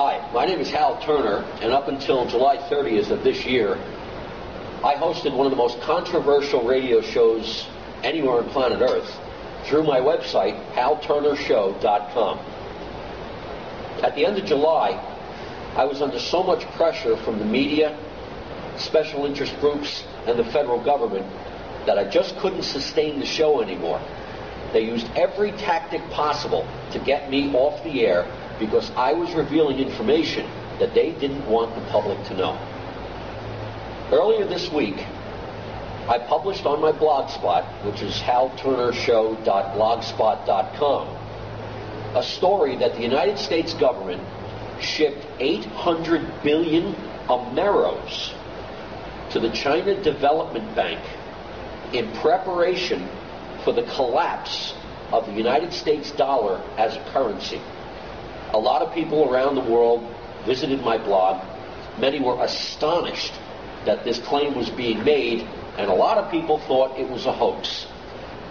Hi, my name is Hal Turner, and up until July 30th of this year, I hosted one of the most controversial radio shows anywhere on planet Earth through my website, halturnershow.com. At the end of July, I was under so much pressure from the media, special interest groups, and the federal government that I just couldn't sustain the show anymore. They used every tactic possible to get me off the air because I was revealing information that they didn't want the public to know. Earlier this week, I published on my blog spot, which is halturnershow.blogspot.com, a story that the United States government shipped 800 billion Ameros to the China Development Bank in preparation for the collapse of the United States dollar as a currency. A lot of people around the world visited my blog. Many were astonished that this claim was being made, and a lot of people thought it was a hoax.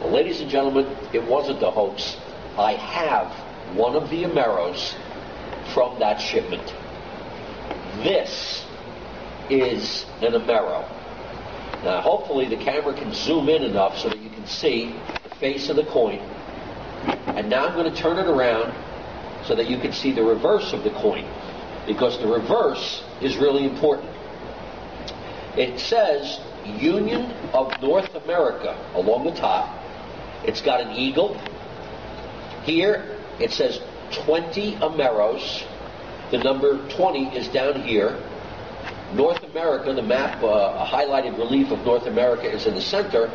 Well, ladies and gentlemen, it wasn't a hoax. I have one of the Ameros from that shipment. This is an Amero. Now, hopefully the camera can zoom in enough so that you can see the face of the coin. And now I'm going to turn it around so that you can see the reverse of the coin, because the reverse is really important. It says Union of North America along the top. It's got an eagle. Here it says 20 Ameros. The number 20 is down here. North America, the map, a highlighted relief of North America is in the center.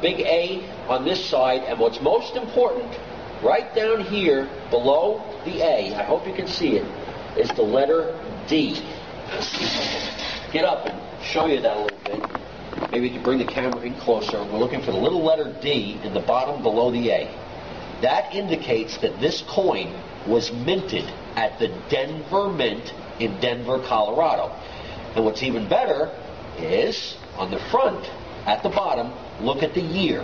Big A on this side, and what's most important, right down here below the A, I hope you can see it, is the letter D. Get up and show you that a little bit. Maybe you can bring the camera in closer. We're looking for the little letter D in the bottom below the A. That indicates that this coin was minted at the Denver Mint in Denver, Colorado. And what's even better is, on the front, at the bottom, look at the year.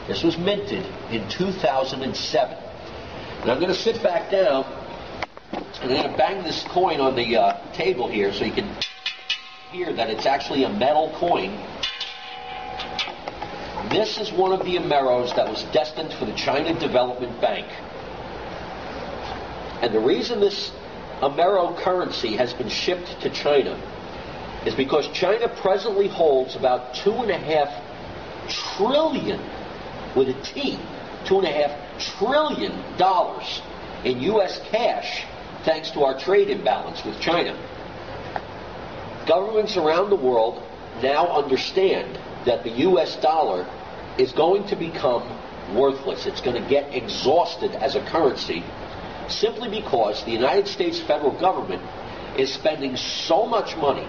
This was minted in 2007. And I'm going to sit back down, and I'm going to bang this coin on the table here so you can hear that it's actually a metal coin. This is one of the Ameros that was destined for the China Development Bank. And the reason this Amero currency has been shipped to China is because China presently holds about $2.5 trillion, with a T, $2.5 trillion in U.S. cash, thanks to our trade imbalance with China. Governments around the world now understand that the U.S. dollar is going to become worthless. It's going to get exhausted as a currency simply because the United States federal government is spending so much money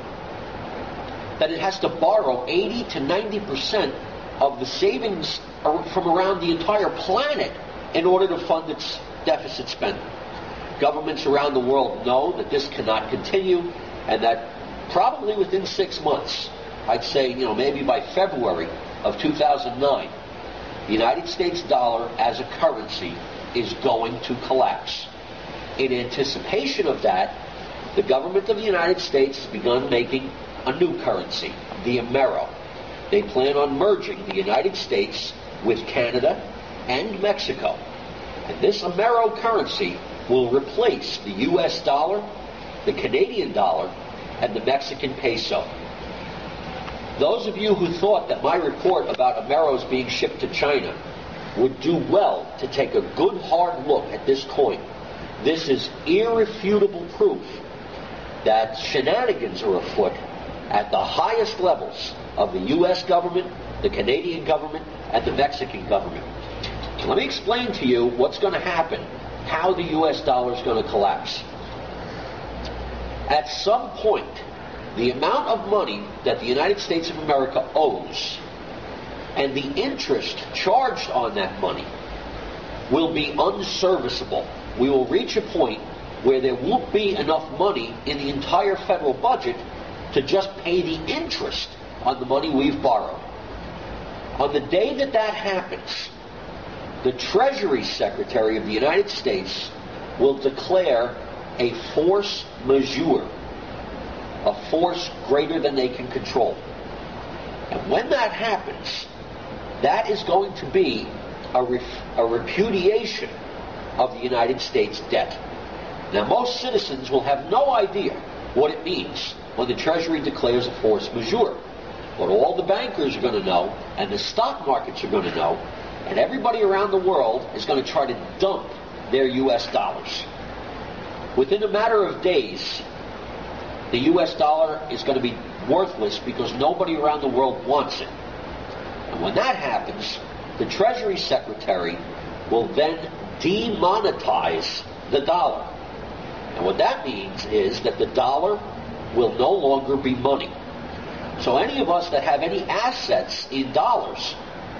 that it has to borrow 80 to 90% of the savings from around the entire planet in order to fund its deficit spending. Governments around the world know that this cannot continue, and that probably within 6 months, I'd say, maybe by February of 2009, the United States dollar as a currency is going to collapse. In anticipation of that, the government of the United States has begun making a new currency, the Amero. They plan on merging the United States with Canada and Mexico. And this Amero currency will replace the U.S. dollar, the Canadian dollar, and the Mexican peso. Those of you who thought that my report about Ameros being shipped to China would do well to take a good hard look at this coin. This is irrefutable proof that shenanigans are afoot at the highest levels of the U.S. government, the Canadian government, and the Mexican government. Let me explain to you what's going to happen, how the U.S. dollar is going to collapse. At some point, the amount of money that the United States of America owes and the interest charged on that money will be unserviceable. We will reach a point where there won't be enough money in the entire federal budget to just pay the interest on the money we've borrowed. On the day that that happens, the Treasury Secretary of the United States will declare a force majeure, a force greater than they can control. And when that happens, that is going to be a repudiation of the United States debt. Now, most citizens will have no idea what it means when the Treasury declares a force majeure. But all the bankers are going to know, and the stock markets are going to know, and everybody around the world is going to try to dump their U.S. dollars. Within a matter of days, the U.S. dollar is going to be worthless because nobody around the world wants it. And when that happens, the Treasury Secretary will then demonetize the dollar. And what that means is that the dollar will no longer be money. So any of us that have any assets in dollars,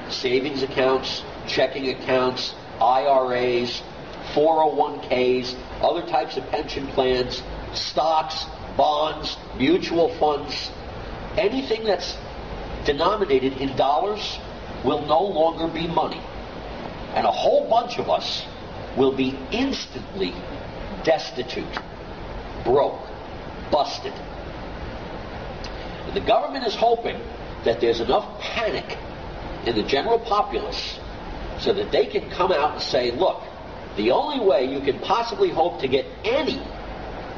savings accounts, checking accounts, IRAs, 401ks, other types of pension plans, stocks, bonds, mutual funds, anything that's denominated in dollars will no longer be money. And a whole bunch of us will be instantly destitute, broke, busted. And the government is hoping that there's enough panic in the general populace so that they can come out and say, look, the only way you can possibly hope to get any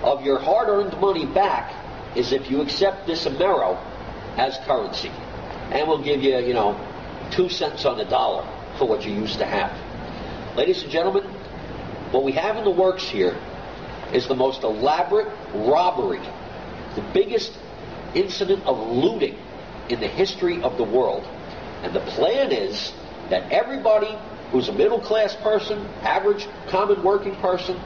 of your hard-earned money back is if you accept this Amero as currency. And we'll give you, 2 cents on the dollar for what you used to have. Ladies and gentlemen, what we have in the works here is the most elaborate robbery, the biggest incident of looting in the history of the world. And the plan is that everybody who's a middle-class person, average, common working person,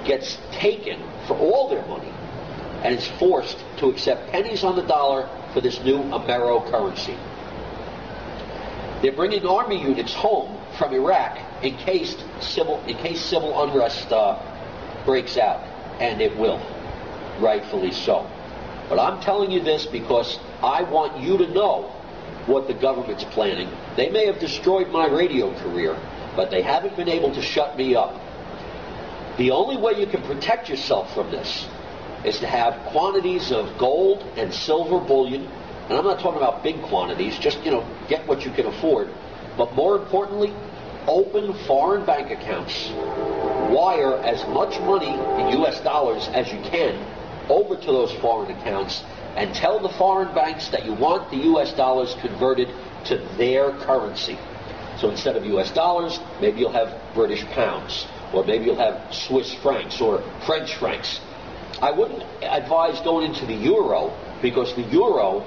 gets taken for all their money and is forced to accept pennies on the dollar for this new Amero currency. They're bringing army units home from Iraq in case civil unrest breaks out, and it will, rightfully so. But I'm telling you this because I want you to know what the government's planning. They may have destroyed my radio career, but they haven't been able to shut me up. The only way you can protect yourself from this is to have quantities of gold and silver bullion. And I'm not talking about big quantities, just, get what you can afford. But more importantly, open foreign bank accounts. Wire as much money in U.S. dollars as you can over to those foreign accounts and tell the foreign banks that you want the U.S. dollars converted to their currency. So instead of U.S. dollars, maybe you'll have British pounds, or maybe you'll have Swiss francs or French francs. I wouldn't advise going into the euro because the euro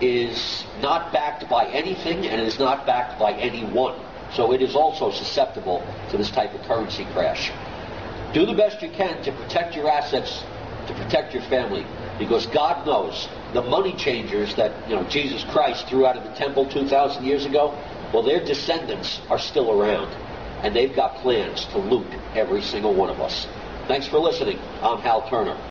is not backed by anything and it is not backed by anyone. So it is also susceptible to this type of currency crash. Do the best you can to protect your assets, to protect your family, because God knows the money changers that Jesus Christ threw out of the temple 2,000 years ago, well, their descendants are still around, and they've got plans to loot every single one of us. Thanks for listening. I'm Hal Turner.